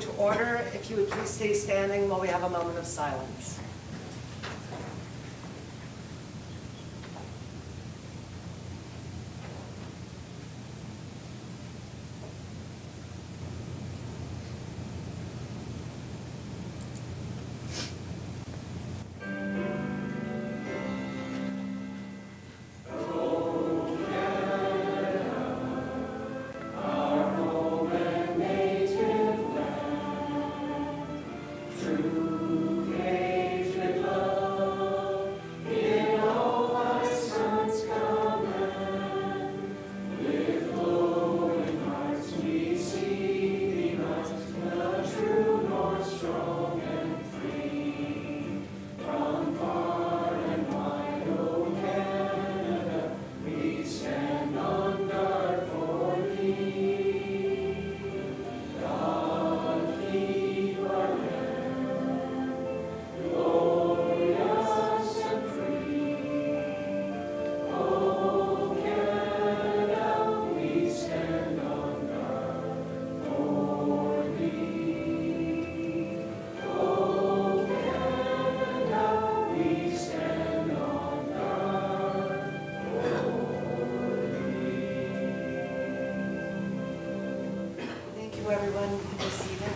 coming to order. If you would please stay standing while we have a moment of silence. Everyone, be seated.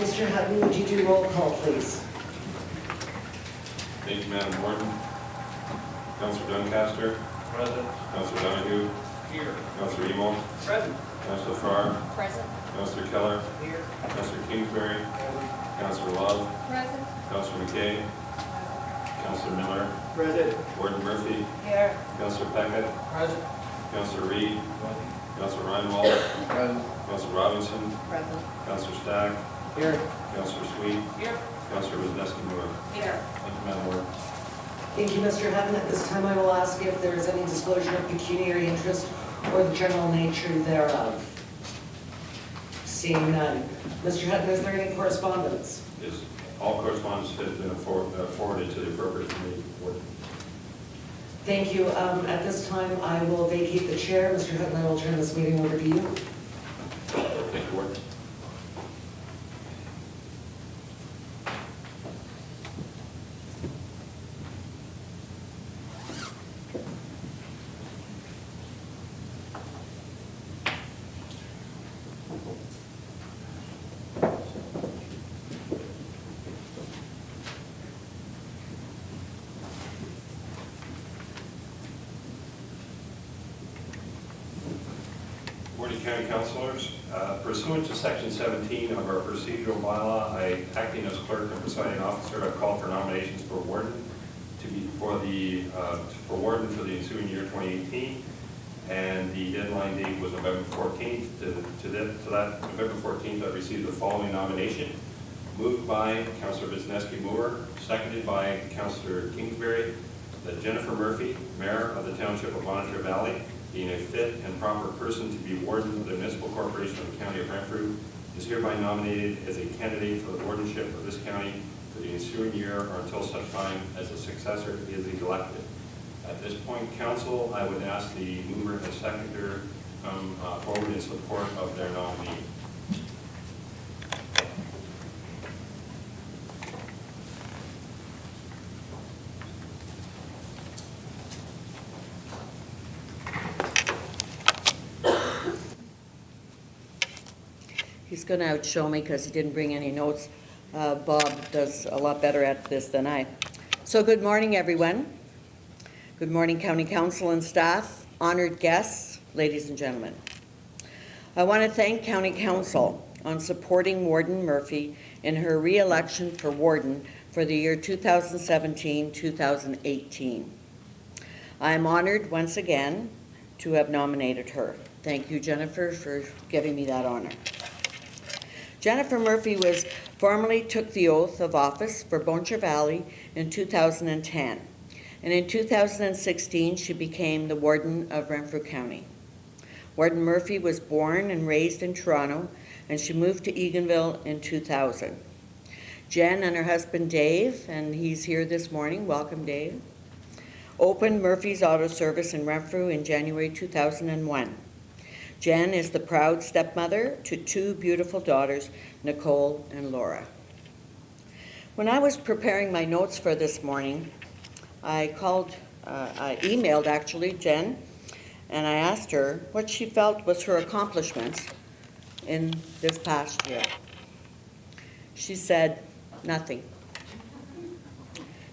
Mr. Hutton, would you do roll call, please? Thank you, Madam Warden. Councillor Doncaster. Present. Councillor Donahue. Here. Councillor Emo. Present. Councillor Farr. Present. Councillor Keller. Here. Councillor Kingsbury. Councillor Love. Present. Councillor McKay. Councillor Miller. Present. Warden Murphy. Here. Councillor Peckett. Present. Councillor Reed. Councillor Reinwald. Present. Councillor Robinson. Present. Councillor Stack. Here. Councillor Sweet. Here. Councillor Wisniewski-Moore. Here. Thank you, Madam Warden. Thank you, Mr. Hutton. At this time, I will ask if there is any disclosure of pecuniary interest or the general nature thereof. Seeing none. Mr. Hutton, is there any correspondence? Yes, all correspondence has been forwarded to the appropriate committee. Warden. Thank you. At this time, I will vacate the chair. Mr. Hutton, I will turn this meeting over to you. Thank you, Warden. Warden County Councilors, pursuant to Section 17 of our procedural bylaw, I, acting as clerk and presiding officer, have called for nominations for warden for warden for the ensuing year 2018, and the deadline date was November 14th. To that November 14th, I received the following nomination: moved by Councillor Wisniewski-Moore, seconded by Councillor Kingsbury, that Jennifer Murphy, Mayor of the Township of Monitor Valley, being a fit and proper person to be warden of the municipal corporation of the County of Renfrew, is hereby nominated as a candidate for the wardenship of this county for the ensuing year or until such time as a successor is elected. At this point, Council, I would ask the mover and seconder to come forward in support of their nominee. He's going to outshow me because he didn't bring any notes. Bob does a lot better at this than I. So good morning, everyone. Good morning, County Council and staff, honored guests, ladies and gentlemen. I want to thank County Council on supporting Warden Murphy in her re-election for warden for the year 2017-2018. I am honored once again to have nominated her. Thank you, Jennifer, for giving me that honor. Jennifer Murphy formally took the oath of office for Monitor Valley in 2010, and in 2016 she became the Warden of Renfrew County. Warden Murphy was born and raised in Toronto, and she moved to Eganville in 2000. Jen and her husband Dave, and he's here this morning, welcome Dave, opened Murphy's Auto Service in Renfrew in January 2001. Jen is the proud stepmother to two beautiful daughters, Nicole and Laura. When I was preparing my notes for this morning, I emailed actually Jen, and I asked her what she felt was her accomplishments in this past year. She said, nothing.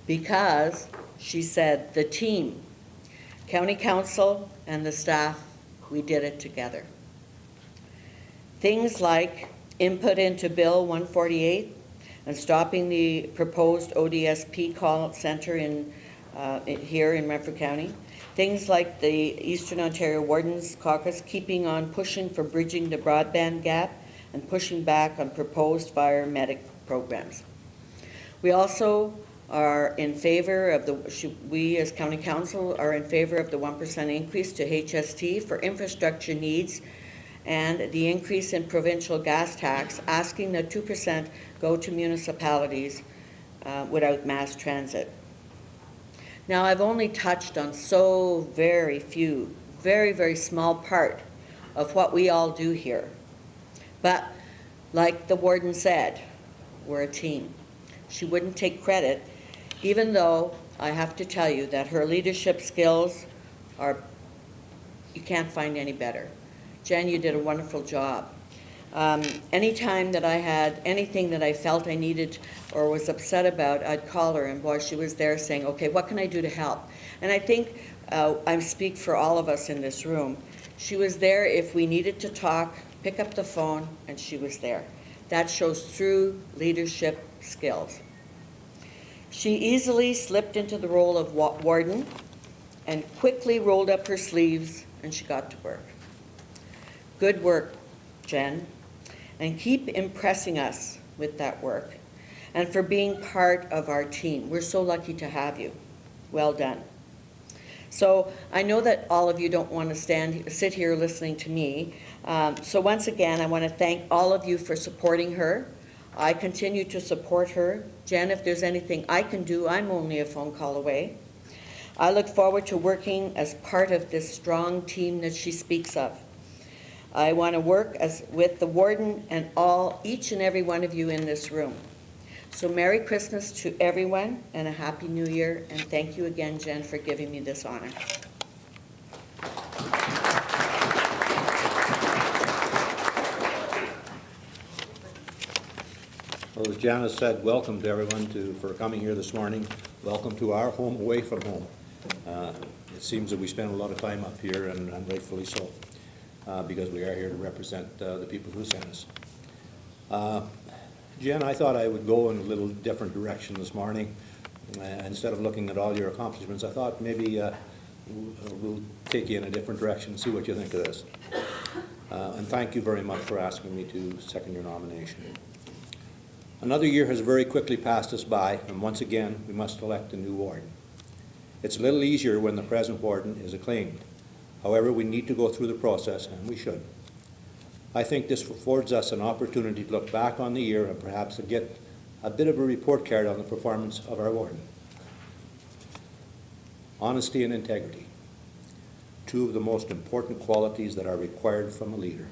Because, she said, the team, County Council and the staff, we did it together. Things like input into Bill 148 and stopping the proposed ODSP call center here in Renfrew County. Things like the Eastern Ontario Wardens Caucus keeping on pushing for bridging the broadband gap and pushing back on proposed fire medic programs. We also are in favor of we as County Council are in favor of the 1% increase to HST for infrastructure needs and the increase in provincial gas tax, asking that 2% go to municipalities without mass transit. Now, I've only touched on so very few, very, very small part of what we all do here. But like the warden said, we're a team. She wouldn't take credit, even though I have to tell you that her leadership skills are, you can't find any better. Jen, you did a wonderful job. Anytime that I had anything that I felt I needed or was upset about, I'd call her, and boy, she was there saying, okay, what can I do to help? And I think I speak for all of us in this room. She was there if we needed to talk, pick up the phone, and she was there. That shows true leadership skills. She easily slipped into the role of warden and quickly rolled up her sleeves, and she got to work. Good work, Jen, and keep impressing us with that work and for being part of our team. We're so lucky to have you. Well done. So I know that all of you don't want to sit here listening to me. So once again, I want to thank all of you for supporting her. I continue to support her. Jen, if there's anything I can do, I'm only a phone call away. I look forward to working as part of this strong team that she speaks of. I want to work with the warden and each and every one of you in this room. So Merry Christmas to everyone and a Happy New Year, and thank you again, Jen, for giving me this honor. Well, as Janice said, welcome to everyone for coming here this morning. Welcome to our home away from home. It seems that we spend a lot of time up here, and rightfully so. Because we are here to represent the people who sent us. Jen, I thought I would go in a little different direction this morning. Instead of looking at all your accomplishments, I thought maybe we'll take you in a different direction and see what you think of this. And thank you very much for asking me to second your nomination. Another year has very quickly passed us by, and once again, we must elect a new warden. It's a little easier when the present warden is acclaimed. However, we need to go through the process, and we should. I think this affords us an opportunity to look back on the year and perhaps to get a bit of a report card on the performance of our warden. Honesty and integrity, two of the most important qualities that are required from a leader.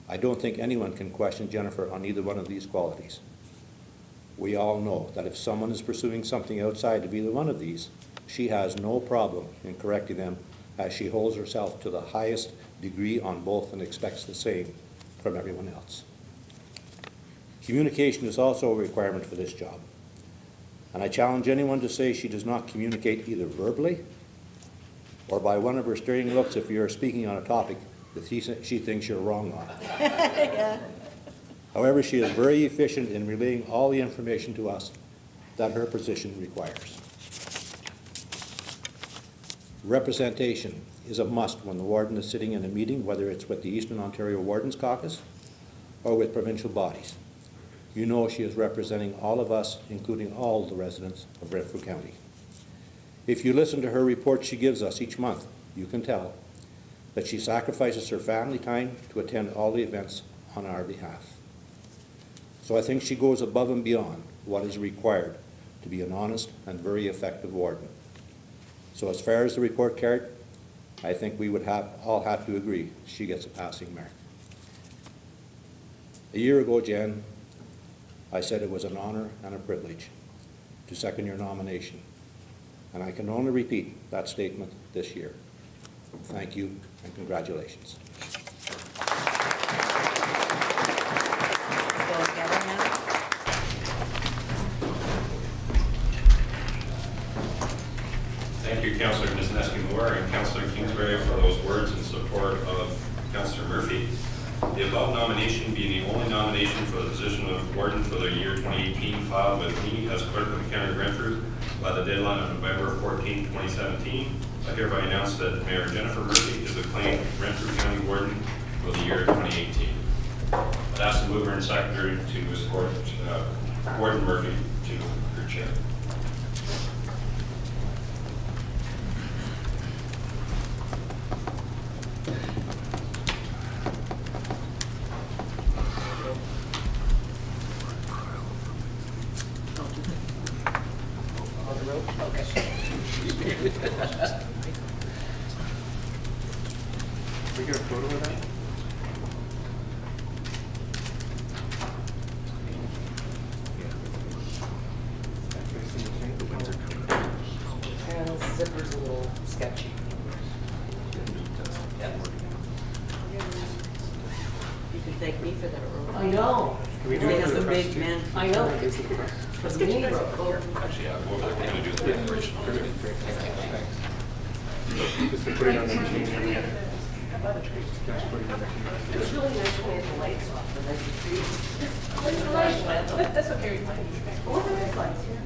I don't think anyone can question Jennifer on either one of these qualities. We all know that if someone is pursuing something outside of either one of these, she has no problem in correcting them, as she holds herself to the highest degree on both and expects the same from everyone else. Communication is also a requirement for this job, and I challenge anyone to say she does not communicate either verbally or by one of her stirring looks if you're speaking on a topic that she thinks you're wrong on. Yeah. However, she is very efficient in relaying all the information to us that her position requires. Representation is a must when the warden is sitting in a meeting, whether it's with the Eastern Ontario Wardens Caucus or with provincial bodies. You know she is representing all of us, including all the residents of Renfrew County. If you listen to her reports she gives us each month, you can tell that she sacrifices her family time to attend all the events on our behalf. So I think she goes above and beyond what is required to be an honest and very effective warden. So as far as the report card, I think we would all have to agree she gets a passing mark. A year ago, Jen, I said it was an honor and a privilege to second your nomination, and I can only repeat that statement this year. Thank you and congratulations. Thank you, Councillor Wisniewski-Moore and Councillor Kingsbury, for those words in support of Councillor Murphy. The above nomination being the only nomination for the position of warden for the year 2018 filed with me as clerk of the County of Renfrew by the deadline of November 14, 2017, I hereby announce that Mayor Jennifer Murphy is acclaimed Renfrew County Warden for the year 2018. I'd ask the mover and secretary to escort Warden Murphy to her chair. We get a photo of that? And the zipper's a little sketchy. You can thank me for that, Earl. I know. Can we do They it have for a the press big too? man. I know. Is it the press? Let's get you guys a photo. Actually, yeah, go over there. We're going to do the declaration. Perfect, great, thanks. Just to put it on the machine and then. Just put it on the machine. It's really nice when we have the lights off, and then you see. That's okay. What are the lights here?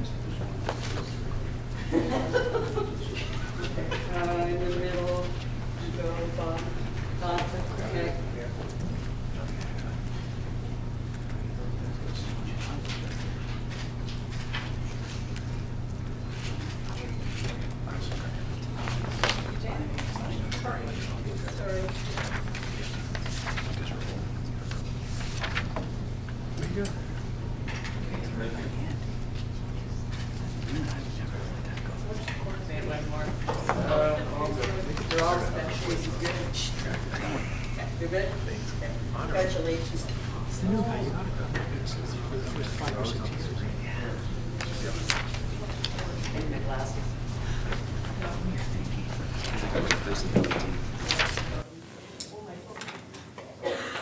In the middle, go bottom, okay. They're all special. You're good? Congratulations. And my glasses.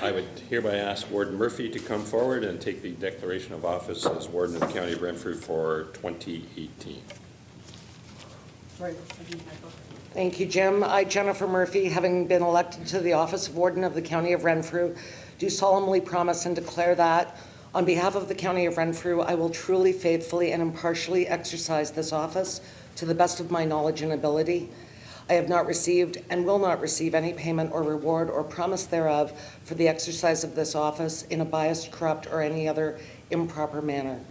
I would hereby ask Warden Murphy to come forward and take the declaration of office as Warden of the County of Renfrew for 2018. Thank you, Jim. I, Jennifer Murphy, having been elected to the office of Warden of the County of Renfrew, do solemnly promise and declare that, on behalf of the County of Renfrew, I will truly, faithfully, and impartially exercise this office to the best of my knowledge and ability. I have not received and will not receive any payment or reward or promise thereof for the exercise of this office in a biased, corrupt, or any other improper manner.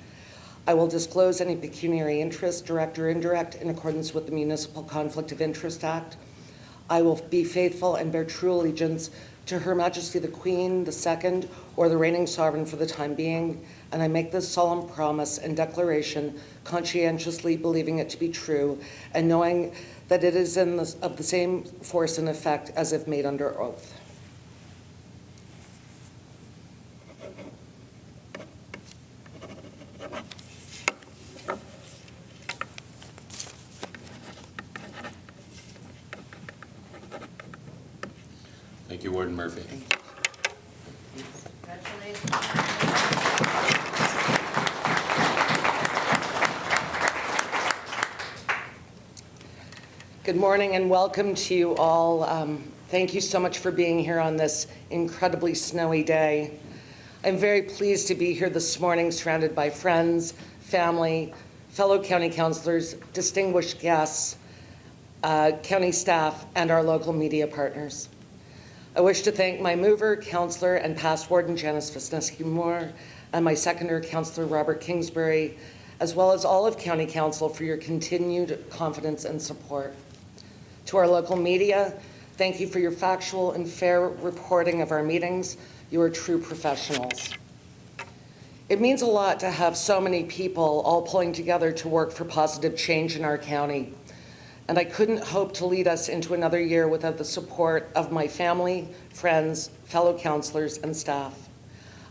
I will disclose any pecuniary interest, direct or indirect, in accordance with the Municipal Conflict of Interest Act. I will be faithful and bear true allegiance to Her Majesty the Queen, the Second, or the reigning sovereign for the time being, and I make this solemn promise and declaration conscientiously believing it to be true and knowing that it is of the same force and effect as if made under oath. Thank you, Warden Murphy. Good morning and welcome to you all. Thank you so much for being here on this incredibly snowy day. I'm very pleased to be here this morning surrounded by friends, family, fellow county councilors, distinguished guests, county staff, and our local media partners. I wish to thank my mover, councillor, and past warden Janice Wisniewski-Moore, and my seconder, Councillor Robert Kingsbury, as well as all of County Council for your continued confidence and support. To our local media, thank you for your factual and fair reporting of our meetings. You are true professionals. It means a lot to have so many people all pulling together to work for positive change in our county. and I couldn't hope to lead us into another year without the support of my family, friends, fellow councillors, and staff.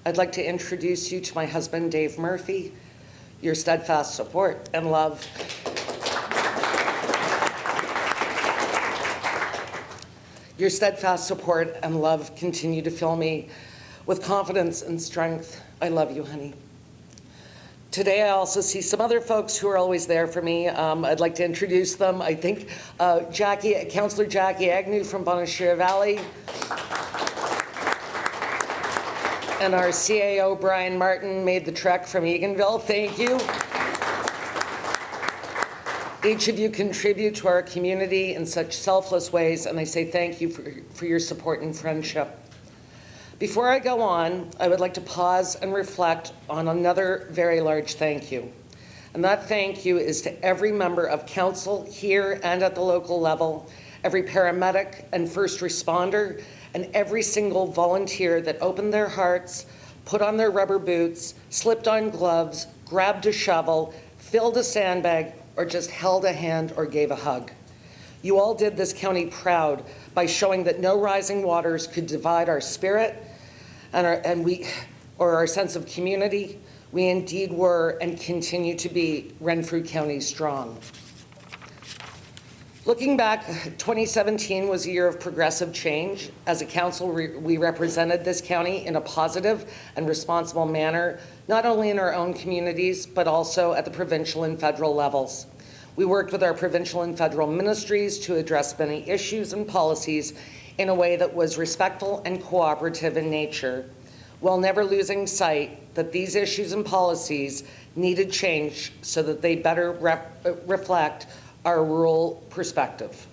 I'd like to introduce you to my husband, Dave Murphy. Your steadfast support and love Your steadfast support and love continue to fill me with confidence and strength. I love you, honey. Today, I also see some other folks who are always there for me. I'd like to introduce them. I think Councillor Jackie Agnew from Bonashir Valley, and our CAO, Brian Martin, made the trek from Eganville. Thank you. Each of you contribute to our community in such selfless ways, and I say thank you for your support and friendship. Before I go on, I would like to pause and reflect on another very large thank you. And that thank you is to every member of council here and at the local level, every paramedic and first responder, and every single volunteer that opened their hearts, put on their rubber boots, slipped on gloves, grabbed a shovel, filled a sandbag, or just held a hand or gave a hug. You all did this county proud by showing that no rising waters could divide our spirit and our sense of community. We indeed were and continue to be Renfrew County strong. Looking back, 2017 was a year of progressive change. As a council, we represented this county in a positive and responsible manner, not only in our own communities, but also at the provincial and federal levels. We worked with our provincial and federal ministries to address many issues and policies in a way that was respectful and cooperative in nature, while never losing sight that these issues and policies needed change so that they better reflect our rural perspective.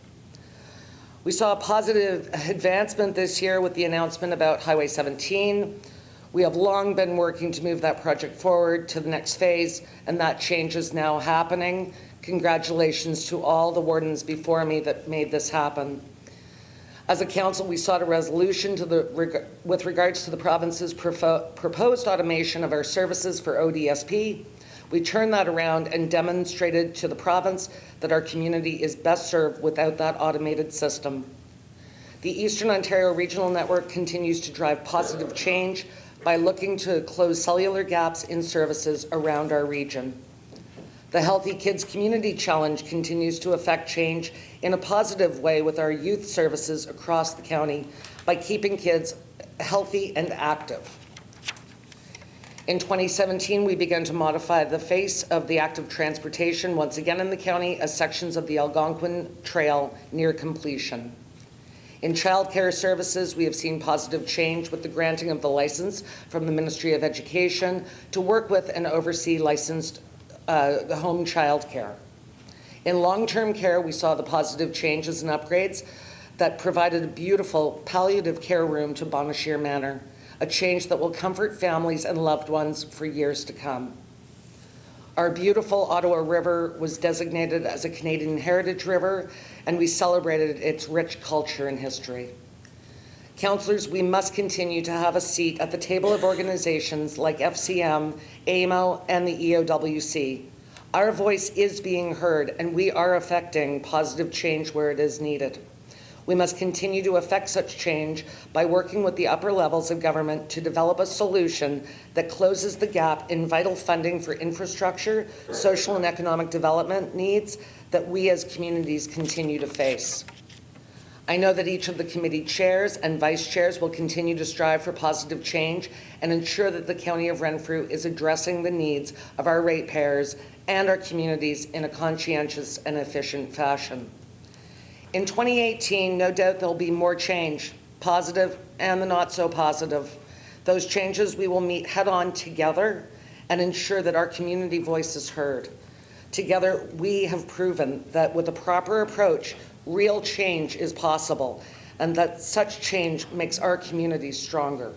We saw a positive advancement this year with the announcement about Highway 17. We have long been working to move that project forward to the next phase, and that change is now happening. Congratulations to all the wardens before me that made this happen. As a council, we sought a resolution with regards to the province's proposed automation of our services for ODSP. We turned that around and demonstrated to the province that our community is best served without that automated system. The Eastern Ontario Regional Network continues to drive positive change by looking to close cellular gaps in services around our region. The Healthy Kids Community Challenge continues to affect change in a positive way with our youth services across the county by keeping kids healthy and active. In 2017, we began to modify the face of the active transportation once again in the county as sections of the Algonquin Trail near completion. In childcare services, we have seen positive change with the granting of the license from the Ministry of Education to work with and oversee licensed home childcare. In long-term care, we saw the positive changes and upgrades that provided a beautiful palliative care room to Bonashir Manor, a change that will comfort families and loved ones for years to come. Our beautiful Ottawa River was designated as a Canadian Heritage River, and we celebrated its rich culture and history. Councillors, we must continue to have a seat at the table of organizations like FCM, AMO, and the EOWC. Our voice is being heard, and we are affecting positive change where it is needed. We must continue to affect such change by working with the upper levels of government to develop a solution that closes the gap in vital funding for infrastructure, social and economic development needs that we as communities continue to face. I know that each of the committee chairs and vice chairs will continue to strive for positive change and ensure that the County of Renfrew is addressing the needs of our ratepayers and our communities in a conscientious and efficient fashion. In 2018, no doubt there'll be more change, positive and the not so positive. Those changes we will meet head on together and ensure that our community voice is heard. Together, we have proven that with a proper approach, real change is possible, and that such change makes our communities stronger.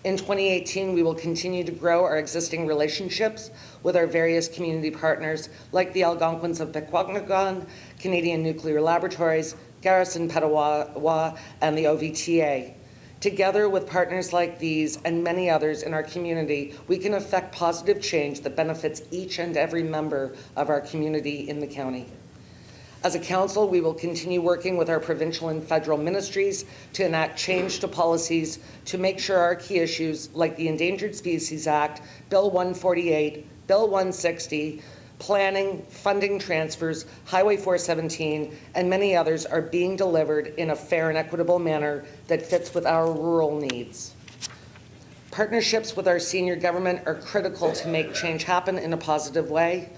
In 2018, we will continue to grow our existing relationships with our various community partners like the Algonquins of Pequawknagon, Canadian Nuclear Laboratories, Garrison Petawawa, and the OVTA. Together with partners like these and many others in our community, we can affect positive change that benefits each and every member of our community in the county. As a council, we will continue working with our provincial and federal ministries to enact change to policies to make sure our key issues like the Endangered Species Act, Bill 148, Bill 160, planning, funding transfers, Highway 417, and many others are being delivered in a fair and equitable manner that fits with our rural needs. Partnerships with our senior government are critical to make change happen in a positive way.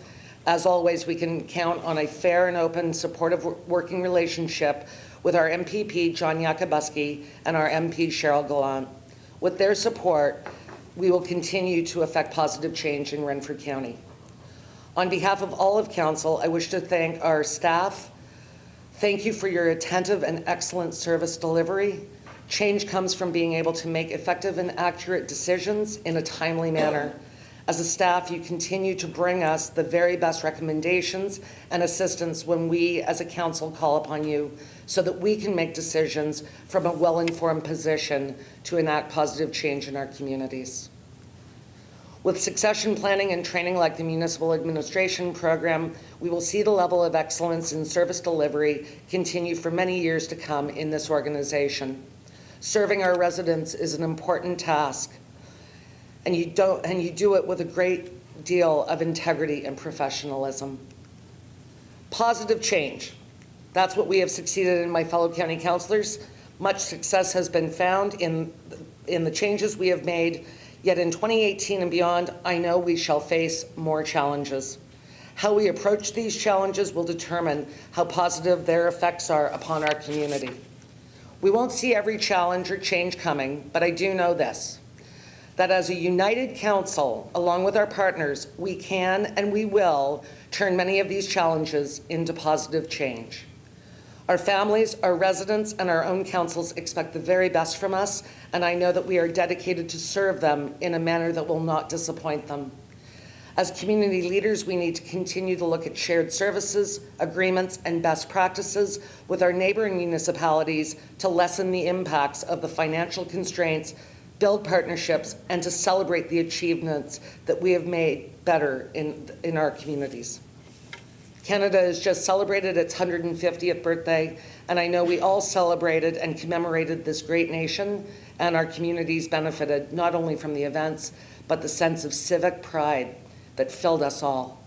As always, we can count on a fair and open, supportive working relationship with our MPP, John Yakubuski, and our MP, Cheryl Gallant. With their support, we will continue to affect positive change in Renfrew County. On behalf of all of Council, I wish to thank our staff. Thank you for your attentive and excellent service delivery. Change comes from being able to make effective and accurate decisions in a timely manner. As a staff, you continue to bring us the very best recommendations and assistance when we, as a council, call upon you so that we can make decisions from a well-informed position to enact positive change in our communities. With succession planning and training like the Municipal Administration Program, we will see the level of excellence in service delivery continue for many years to come in this organization. Serving our residents is an important task, and you do it with a great deal of integrity and professionalism. Positive change. That's what we have succeeded in, my fellow county councillors. Much success has been found in the changes we have made, yet in 2018 and beyond, I know we shall face more challenges. How we approach these challenges will determine how positive their effects are upon our community. We won't see every challenge or change coming, but I do know this, that as a united council, along with our partners, we can and we will turn many of these challenges into positive change. Our families, our residents, and our own councils expect the very best from us, and I know that we are dedicated to serve them in a manner that will not disappoint them. As community leaders, we need to continue to look at shared services, agreements, and best practices with our neighboring municipalities to lessen the impacts of the financial constraints, build partnerships, and to celebrate the achievements that we have made better in our communities. Canada has just celebrated its 150th birthday, and I know we all celebrated and commemorated this great nation, and our communities benefited not only from the events, but the sense of civic pride that filled us all.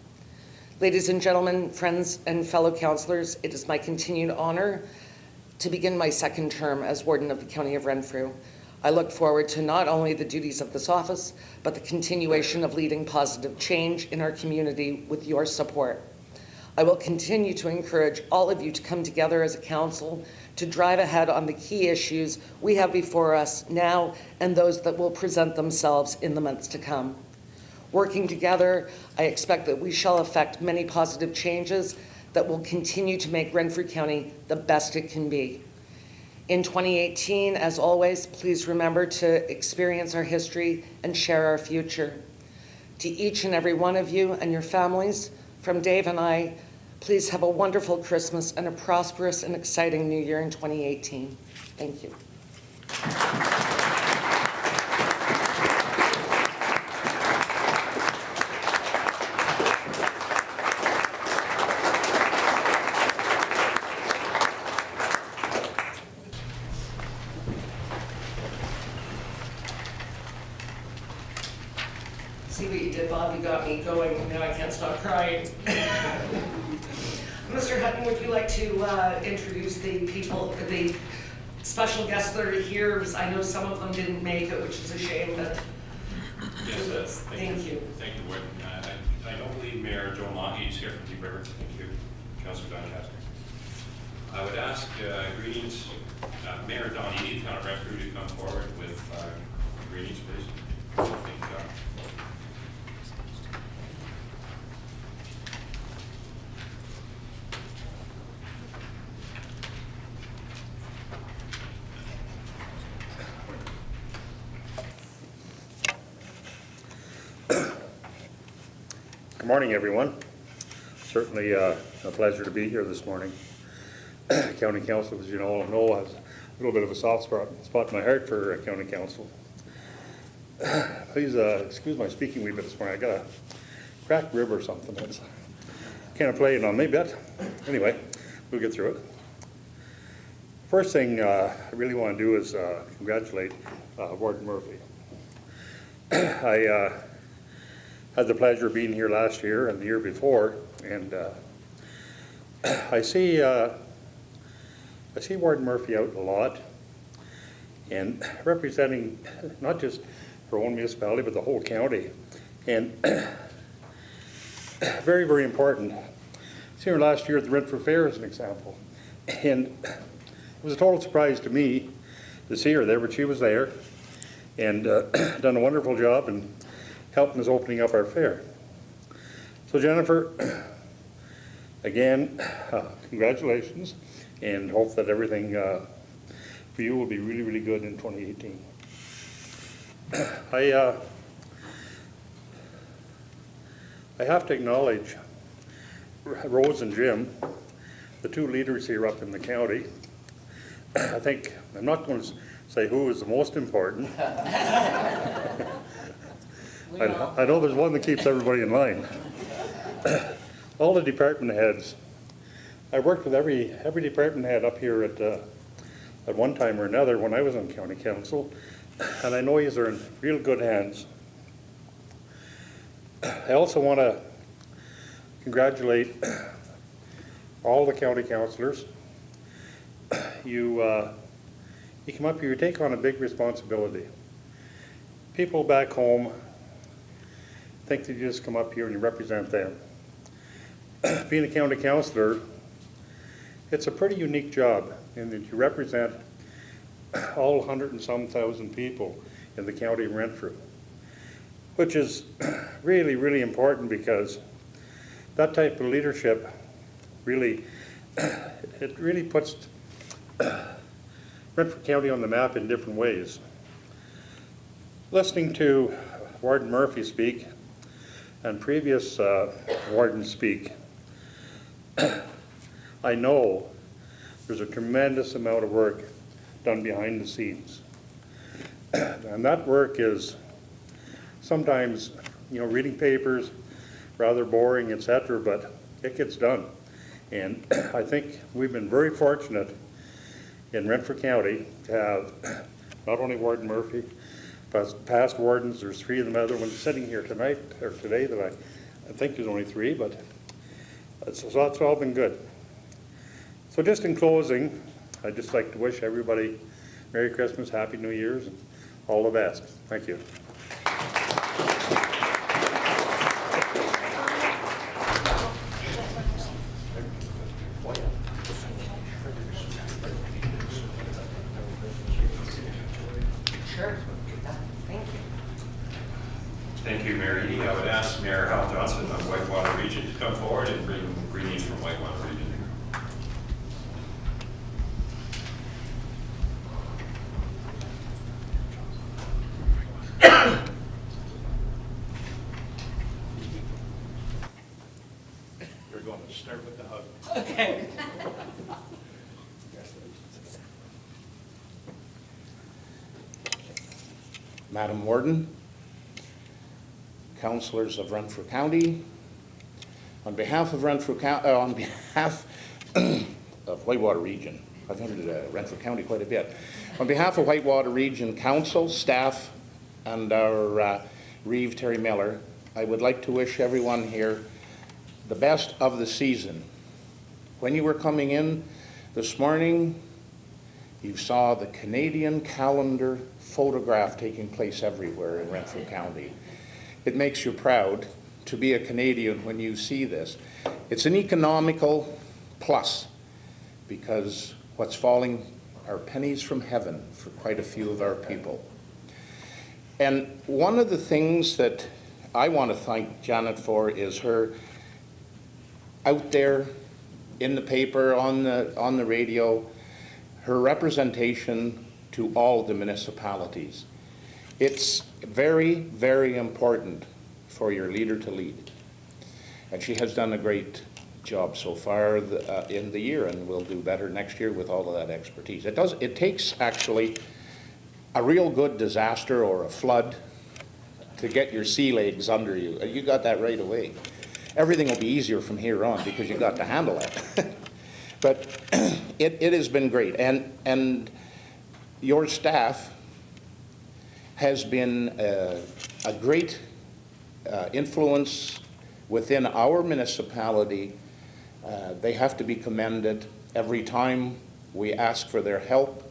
Ladies and gentlemen, friends and fellow councillors, it is my continued honor to begin my second term as Warden of the County of Renfrew. I look forward to not only the duties of this office, but the continuation of leading positive change in our community with your support. I will continue to encourage all of you to come together as a council to drive ahead on the key issues we have before us now and those that will present themselves in the months to come. Working together, I expect that we shall effect many positive changes that will continue to make Renfrew County the best it can be. In 2018, as always, please remember to experience our history and share our future. To each and every one of you and your families, from Dave and I, please have a wonderful Christmas and a prosperous and exciting new year in 2018. Thank you. See what you did, Bob? You got me going. Now I can't stop crying. Mr. Hutton, would you like to introduce the people, the special guests that are here? I know some of them didn't make it, which is a shame, but Yes, thank you. Thank you, Warden. I don't believe Mayor Joe Mahi is here from Deep River. Thank you, Councillor Doncaster. I would ask greetings, Mayor Donnie, Town of Renfrew, to come forward with greetings, please. Thank you, Don. Good morning, everyone. Certainly a pleasure to be here this morning. County Council, as you all know, has a little bit of a soft spot in my heart for County Council. Please excuse my speaking a wee bit this morning. I got a cracked rib or something. That's kind of playing on me a bit. Anyway, we'll get through it. First thing I really want to do is congratulate Warden Murphy. I had the pleasure of being here last year and the year before, and I see Warden Murphy out a lot, and representing not just her own municipality but the whole county, and very, very important. I seen her last year at the Renfrew Fair as an example, and it was a total surprise to me to see her there, but she was there and done a wonderful job in helping us opening up our fair. So Jennifer, again, congratulations, and hope that everything for you will be really, really good in 2018. I have to acknowledge Rose and Jim, the two leaders here up in the county. I think, I'm not going to say who is the most important. I know there's one that keeps everybody in line. All the department heads. I worked with every department head up here at one time or another when I was on county council, and I know these are in real good hands. I also want to congratulate all the county councillors. You come up here, you take on a big responsibility. People back home think that you just come up here and you represent them. Being a county councillor, it's a pretty unique job in that you represent all 100 and some thousand people in the county of Renfrew, which is really, really important because that type of leadership really, it really puts Renfrew County on the map in different ways. Listening to Warden Murphy speak and previous wardens speak, I know there's a tremendous amount of work done behind the scenes. And that work is sometimes, reading papers, rather boring, etc., but it gets done. And I think we've been very fortunate in Renfrew County to have not only Warden Murphy, but past wardens. There's three of them other ones sitting here tonight, or today, that I think there's only three, but it's all been good. So just in closing, I'd just like to wish everybody Merry Christmas, Happy New Year's, and all the best. Thank you. Thank you, Mayor Eady. I would ask Mayor Hal Johnson of Whitewater Region to come forward and bring greetings from Whitewater Region. You're going to start with the hug. Okay. Madam Warden, councillors of Renfrew County, on behalf of on behalf of Whitewater Region, I've entered Renfrew County quite a bit. On behalf of Whitewater Region Council, staff, and our Reeve Terry Miller, I would like to wish everyone here the best of the season. When you were coming in this morning, you saw the Canadian calendar photograph taking place everywhere in Renfrew County. It makes you proud to be a Canadian when you see this. It's an economical plus because what's falling are pennies from heaven for quite a few of our people. And one of the things that I want to thank Janet for is her out there in the paper, on the radio, her representation to all the municipalities. It's very, very important for your leader to lead. And she has done a great job so far in the year, and will do better next year with all of that expertise. It takes actually a real good disaster or a flood to get your sea legs under you. You got that right away. Everything will be easier from here on because you got to handle it. But it has been great. And your staff has been a great influence within our municipality. They have to be commended. Every time we ask for their help,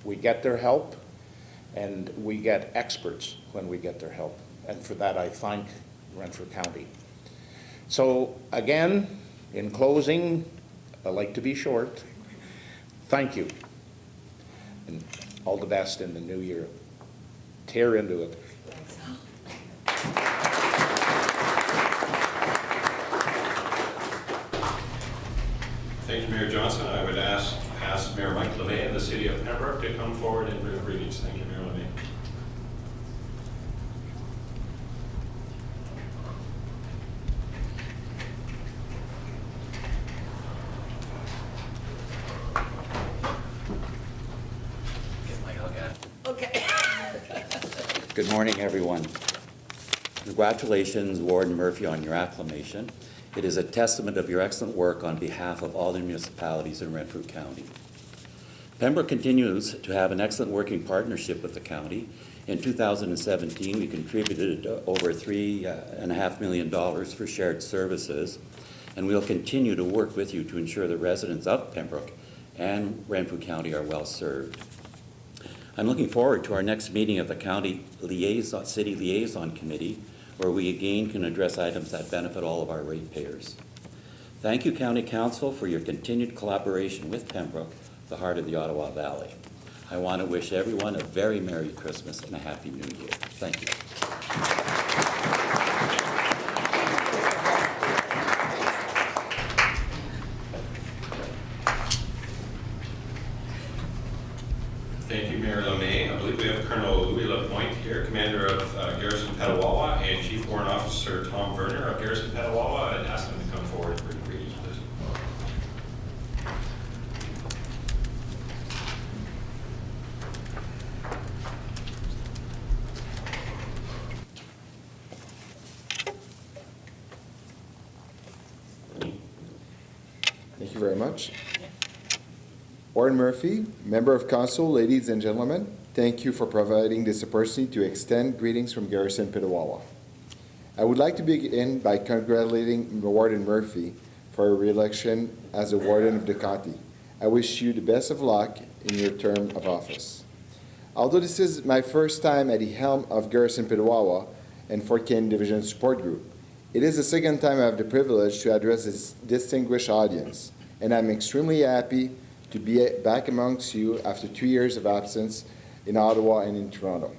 we get their help, and we get experts when we get their help. And for that, I thank Renfrew County. So again, in closing, I like to be short. Thank you. And all the best in the new year. Tear into it. Thank you, Mayor Johnson. I would ask Mayor Mike LeMay of the City of Pembroke to come forward and bring greetings. Thank you, Mayor LeMay. Good morning, everyone. Congratulations, Warden Murphy, on your acclamation. It is a testament of your excellent work on behalf of all the municipalities in Renfrew County. Pembroke continues to have an excellent working partnership with the county. In 2017, we contributed over $3.5 million for shared services, and we'll continue to work with you to ensure the residents of Pembroke and Renfrew County are well served. I'm looking forward to our next meeting of the County City Liaison Committee, where we again can address items that benefit all of our ratepayers. Thank you, County Council, for your continued collaboration with Pembroke, the heart of the Ottawa Valley. I want to wish everyone a very Merry Christmas and a Happy New Year. Thank you. Thank you, Mayor LeMay. I believe we have Colonel Louis Lapointe here, Commander of Garrison Petawawa, and Chief Warrant Officer Tom Verner of Garrison Petawawa. I'd ask them to come forward for greetings, please. Thank you very much. Warren Murphy, Member of Council, ladies and gentlemen, thank you for providing this opportunity to extend greetings from Garrison Petawawa. I would like to begin by congratulating Warden Murphy for her re-election as a Warden of the County. I wish you the best of luck in your term of office. Although this is my first time at the helm of Garrison Petawawa and Fort Kane Division Support Group, it is the second time I have the privilege to address this distinguished audience, and I'm extremely happy to be back amongst you after 2 years of absence in Ottawa and in Toronto.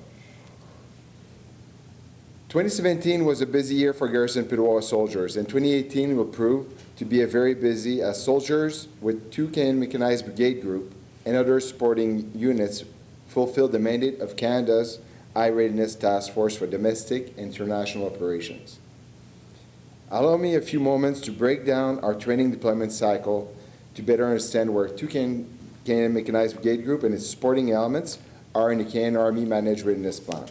2017 was a busy year for Garrison Petawawa soldiers, and 2018 will prove to be a very busy as soldiers with 2 Canadian Mechanized Brigade Group and other supporting units fulfill the mandate of Canada's High Readiness Task Force for Domestic and International Operations. Allow me a few moments to break down our training deployment cycle to better understand where 2 Canadian Mechanized Brigade Group and its supporting elements are in the Canadian Army Managed Readiness Plan.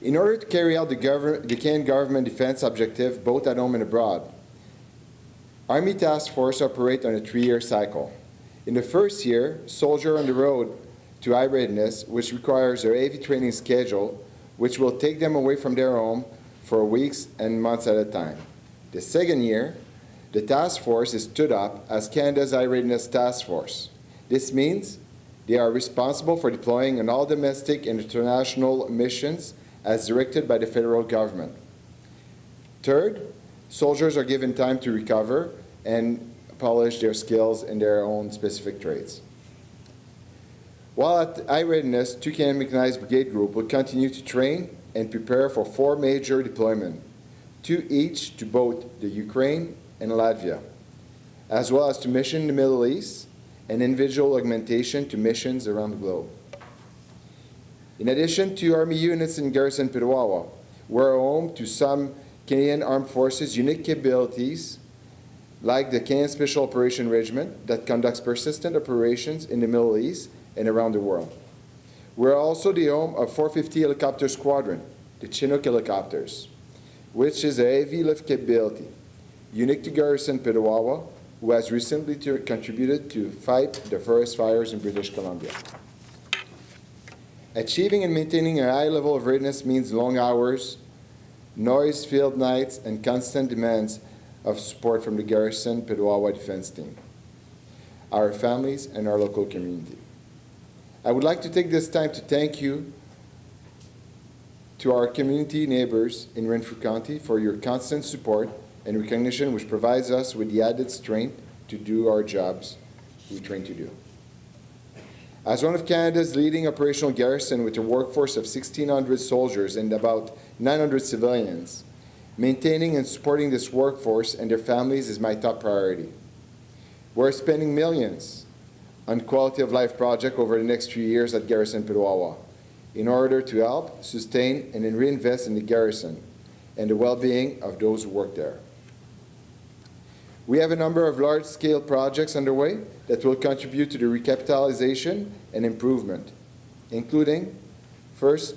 In order to carry out the Canadian government defense objective both at home and abroad, Army Task Force operate on a 3-year cycle. In the first year, soldiers on the road to high readiness, which requires a heavy training schedule, which will take them away from their home for weeks and months at a time. The second year, the task force is stood up as Canada's High Readiness Task Force. This means they are responsible for deploying on all domestic and international missions as directed by the federal government. Third, soldiers are given time to recover and polish their skills in their own specific trades. While at high readiness, 2 Canadian Mechanized Brigade Group will continue to train and prepare for 4 major deployments, 2 each to both the Ukraine and Latvia, as well as to mission in the Middle East and individual augmentation to missions around the globe. In addition to Army units in Garrison Petawawa, we're home to some Canadian Armed Forces unique capabilities like the Canadian Special Operation Regiment that conducts persistent operations in the Middle East and around the world. We're also the home of 450 Helicopter Squadron, the Chinook helicopters, which is a heavy lift capability. unique to Garrison Petawawa, who has recently contributed to fight the forest fires in British Columbia. Achieving and maintaining a high level of readiness means long hours, noise-filled nights, and constant demands of support from the Garrison Petawawa Defense Team, our families, and our local community. I would like to take this time to thank you to our community neighbors in Renfrew County for your constant support and recognition, which provides us with the added strength to do our jobs we train to do. As one of Canada's leading operational garrison with a workforce of 1,600 soldiers and about 900 civilians, maintaining and supporting this workforce and their families is my top priority. We're spending millions on quality of life projects over the next few years at Garrison Petawawa in order to help, sustain, and then reinvest in the garrison and the well-being of those who work there. We have a number of large-scale projects underway that will contribute to the recapitalization and improvement, including, first,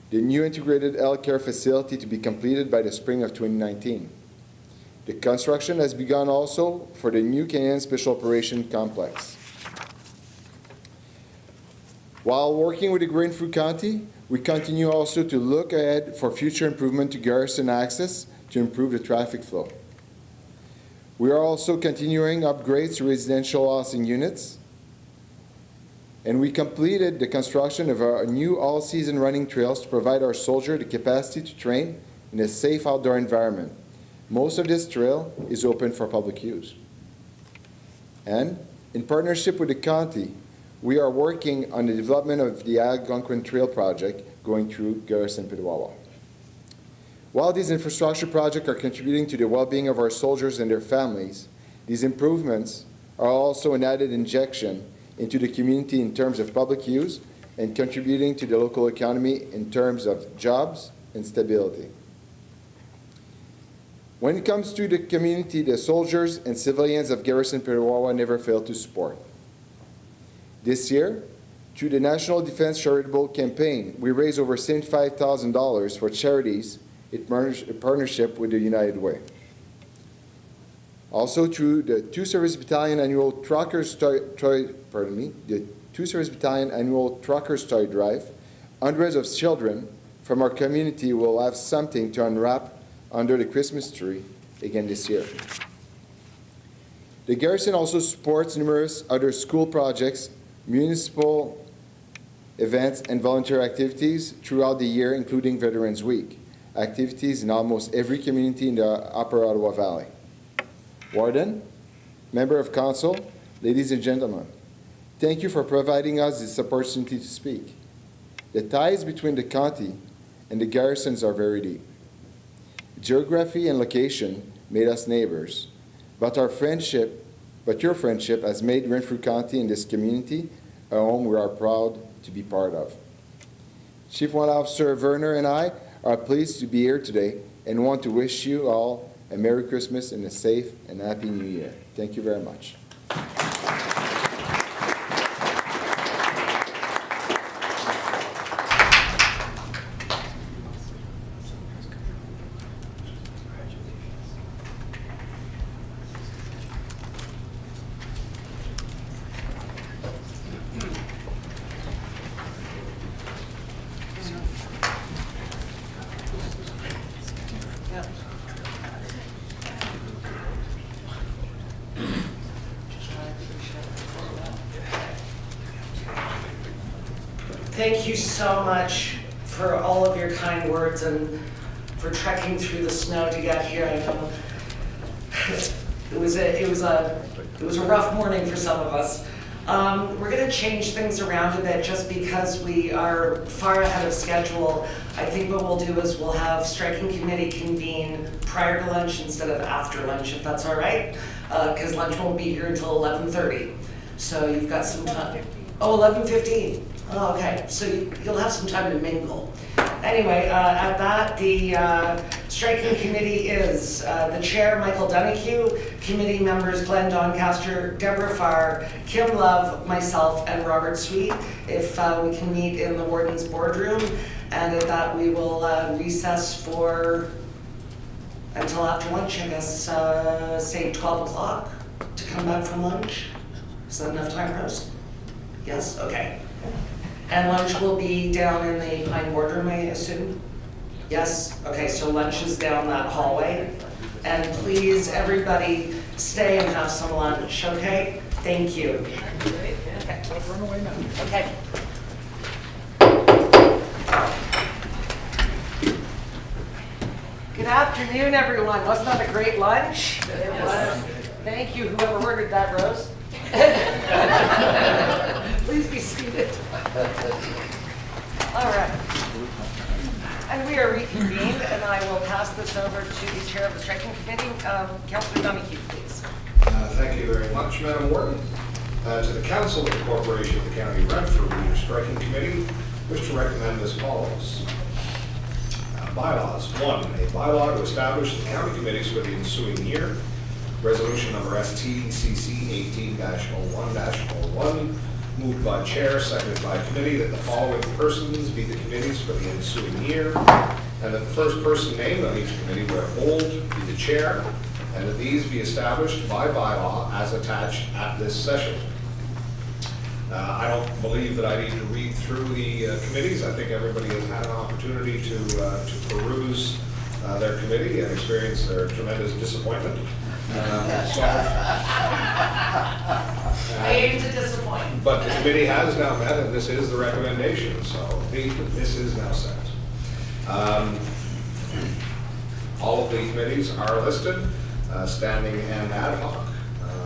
the new integrated health care facility to be completed by the spring of 2019. The construction has begun also for the new Canadian Special Operations Complex. While working with the Renfrew County, we continue also to look ahead for future improvement to garrison access to improve the traffic flow. We are also continuing upgrades to residential housing units, and we completed the construction of our new all-season running trails to provide our soldiers the capacity to train in a safe outdoor environment. Most of this trail is open for public use. And in partnership with the county, we are working on the development of the Algonquin Trail project going through Garrison Petawawa. While these infrastructure projects are contributing to the well-being of our soldiers and their families, these improvements are also an added injection into the community in terms of public use and contributing to the local economy in terms of jobs and stability. When it comes to the community, the soldiers and civilians of Garrison Petawawa never fail to support. This year, through the National Defense Charitable Campaign, we raised over $75,000 for charities in partnership with the United Way. Also, through the 2 Service Battalion Annual Truckers Toy Drive, hundreds of children from our community will have something to unwrap under the Christmas tree again this year. The garrison also supports numerous other school projects, municipal events, and volunteer activities throughout the year, including Veterans Week, activities in almost every community in the Upper Ottawa Valley. Warden, member of council, ladies and gentlemen, thank you for providing us this opportunity to speak. The ties between the county and the garrisons are very deep. Geography and location made us neighbors, but your friendship has made Renfrew County and this community a home we are proud to be part of. Chief Warrant Officer Werner and I are pleased to be here today and want to wish you all a Merry Christmas and a safe and Happy New Year. Thank you very much. Thank you so much for all of your kind words and for trekking through the snow to get here. I know it was a rough morning for some of us. We're going to change things around a bit just because we are far ahead of schedule. I think what we'll do is we'll have striking committee convene prior to lunch instead of after lunch, if that's all right, because lunch won't be here until 11:30. So you've got some time. Oh, 11:15. Oh, okay, so you'll have some time to mingle. Anyway, at that, the striking committee is the chair, Michael Donahue, committee members Glenn Doncaster, Deborah Farr, Kim Love, myself, and Robert Sweet. If we can meet in the warden's boardroom, and at that we will recess for until after lunch, I guess, say 12 o'clock to come back from lunch. Is that enough time, Rose? Yes, okay. And lunch will be down in the Pine Boardroom, I assume? Yes? Okay, so lunch is down that hallway. And please, everybody, stay and have some lunch, okay? Thank you. Okay. Run away now. Okay. Good afternoon, everyone. Wasn't that a great lunch? It was. Thank you, whoever ordered that, Rose. Please be seated. All right. And we are reconvened, and I will pass this over to the Chair of the Striking Committee, Councillor Donahue, please. Thank you very much, Madam Warden. To the Council of the Corporation of the County of Renfrew, your Striking Committee wish to recommend as follows. Bylaws. 1, a bylaw to establish the county committees for the ensuing year. Resolution number STCC 18-01-01, moved by Chair, seconded by Committee, that the following persons be the committees for the ensuing year, and that the first person named on each committee where hold be the Chair, and that these be established by bylaw as attached at this session. I don't believe that I need to read through the committees. I think everybody has had an opportunity to peruse their committee and experience their tremendous disappointment. I aim to disappoint. But the committee has now met, and this is the recommendation, so this is now set. All of the committees are listed, standing and ad hoc,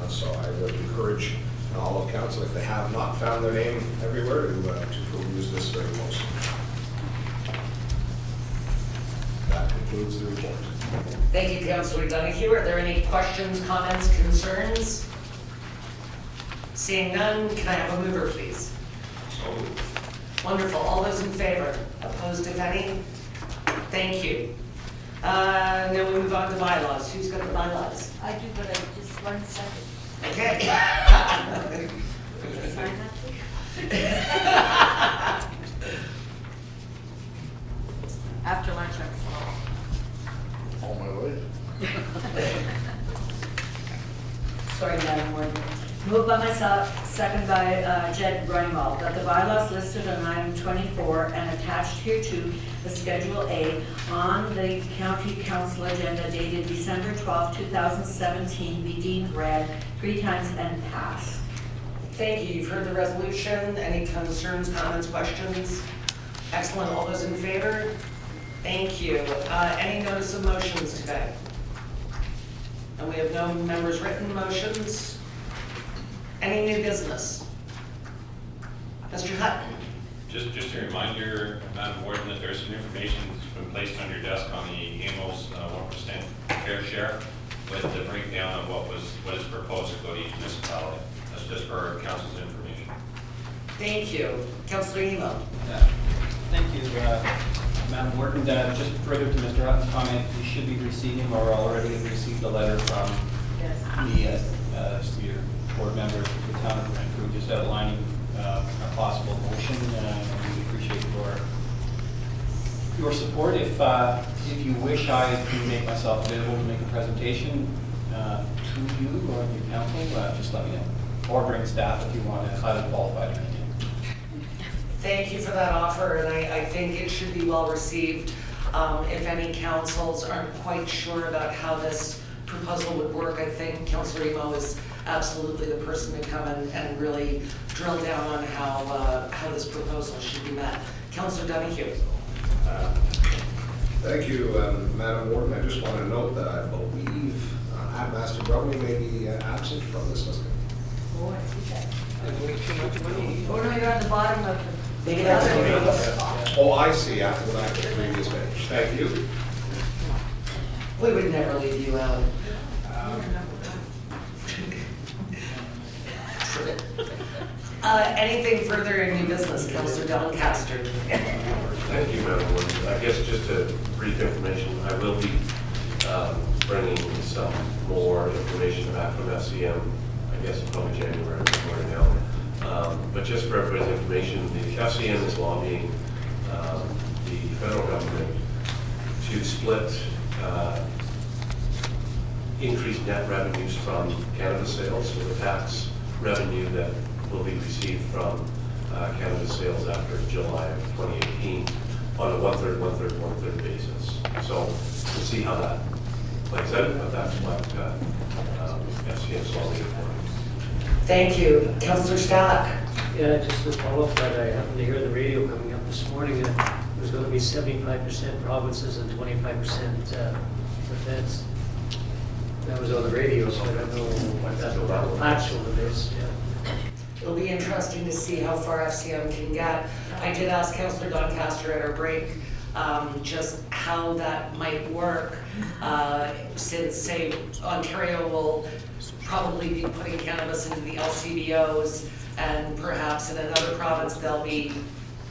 so I would encourage all of council, if they have not found their name everywhere, to peruse this very closely. That concludes the report. Thank you, Councillor Donahue. Are there any questions, comments, concerns? Seeing none, can I have a mover, please? So moved. Wonderful. All those in favor? Opposed, if any? Thank you. Now we move on to bylaws. Who's got the bylaws? I do, but I just 1 second. Okay. Sign that, please? After lunch, I'm slow. On my way. Sorry, Madam Warden. Moved by myself, second by Jed Grunwald, that the bylaws listed on item 24 and attached hereto the Schedule A on the County Council agenda dated December 12, 2017 be deemed read 3 times and passed. Thank you. You've heard the resolution. Any concerns, comments, questions? Excellent. All those in favor? Thank you. Any notice of motions today? And we have no members' written motions. Any new business? Mr. Hutton? Just a reminder, Madam Warden, that there's some information that's been placed on your desk on the AMO's 1% fair share with the breakdown of what is proposed to go to each municipality. That's just for council's information. Thank you. Councillor Emo? Thank you, Madam Warden. Just further to Mr. Hutton's comment, you should be receiving or already have received a letter from the your board members of the town of Renfrew just outlining a possible motion. We appreciate your support. If you wish, I can make myself available to make a presentation to you or your council. Just let me know, or bring staff if you want a highly qualified opinion. Thank you for that offer, and I think it should be well received. If any councils aren't quite sure about how this proposal would work, I think Councillor Emo is absolutely the person to come and really drill down on how this proposal should be met. Councillor Donahue. Thank you, Madam Warden. I just want to note that I believe Master Brumley may be absent from this listing. Oh, I see that. Oh, no, you're on the bottom of the... Oh, I see, after the back of the previous page. Thank you. We would never leave you out. Anything further in new business, Councillor Doncaster? Thank you, Madam Warden. I guess just a brief information, I will be bringing some more information back from FCM, I guess probably January or now. But just for everybody's information, the FCM is lobbying the federal government to split increased net revenues from cannabis sales, so the tax revenue that will be received from cannabis sales after July of 2018 on a one-third basis. So we'll see how that plays out, but that's what FCM saw later for. Thank you. Councillor Stack. Yeah, just to follow up that, I happened to hear the radio coming up this morning, and it was going to be 75% provinces and 25% the feds. That was on the radio, so I don't know what that actual is. Yeah. It'll be interesting to see how far FCM can get. I did ask Councillor Doncaster at our break just how that might work, since, say, Ontario will probably be putting cannabis into the LCBOs, and perhaps in another province there'll be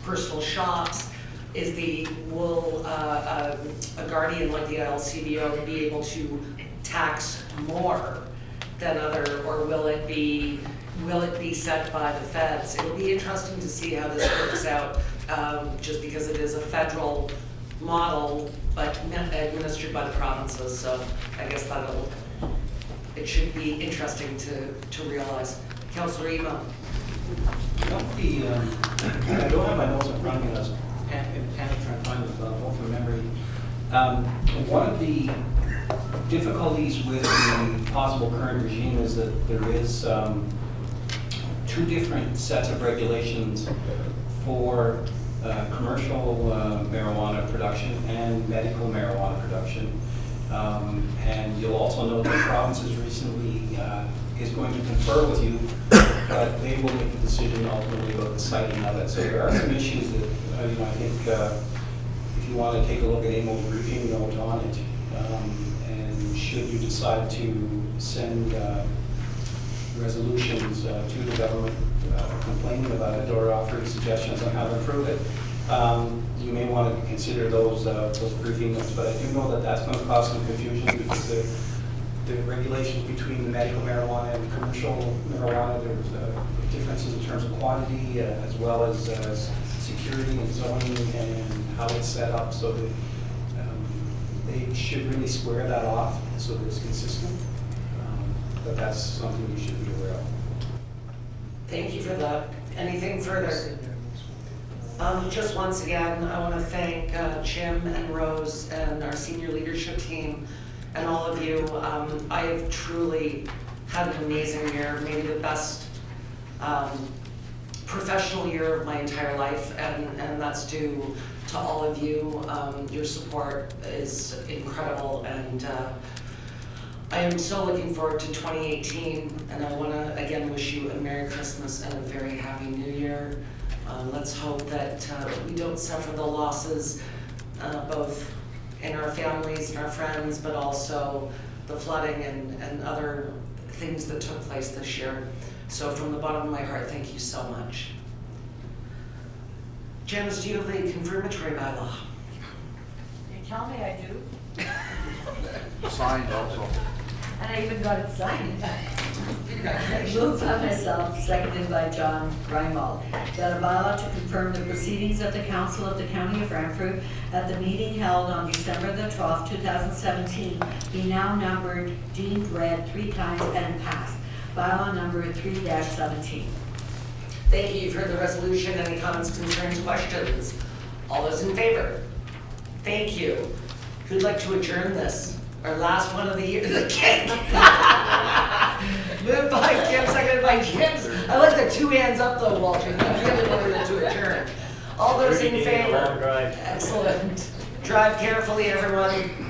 personal shops. Will a guardian like the LCBO be able to tax more than other, or will it be set by the feds? It'll be interesting to see how this works out, just because it is a federal model, but administered by the provinces. So I guess it should be interesting to realize. Councillor Emo. I don't have my notes in front of me, I was trying to find it both from memory. One of the difficulties with the possible current regime is that there is two different sets of regulations for commercial marijuana production and medical marijuana production. And you'll also know that the provinces recently is going to confer with you, but they will make the decision ultimately about the siting of it. So there are some issues that I think if you want to take a look at AMO's briefing note on it, and should you decide to send resolutions to the government complaining about it or offering suggestions on how to improve it, you may want to consider those briefing notes. But I do know that that's going to cause some confusion because the regulations between the medical marijuana and commercial marijuana, there's differences in terms of quantity as well as security and zoning and how it's set up, so that they should really square that off so that it's consistent. But that's something you should be aware of. Thank you for that. Anything further? Just once again, I want to thank Jim and Rose and our senior leadership team and all of you. I have truly had an amazing year, maybe the best professional year of my entire life, and that's due to all of you. Your support is incredible, and I am so looking forward to 2018, and I want to again wish you a Merry Christmas and a very Happy New Year. Let's hope that we don't suffer the losses both in our families and our friends, but also the flooding and other things that took place this year. So from the bottom of my heart, thank you so much. Janice, do you have the confirmatory bylaw? You tell me I do. Signed also. And I even got it signed. Moved by myself, seconded by John Greinwald, that a bylaw to confirm the proceedings of the Council of the County of Renfrew at the meeting held on December the 12th, 2017, be now numbered, deemed read 3 times and passed. Bylaw number 3-17. Thank you. You've heard the resolution. Any comments, concerns, questions? All those in favor? Thank you. Who'd like to adjourn this? Our last one of the year, the cake. Moved by Kim, seconded by Jim. I like the 2 hands up though, Walter. You really wanted to adjourn. All those in favor? Excellent. Drive carefully, everyone.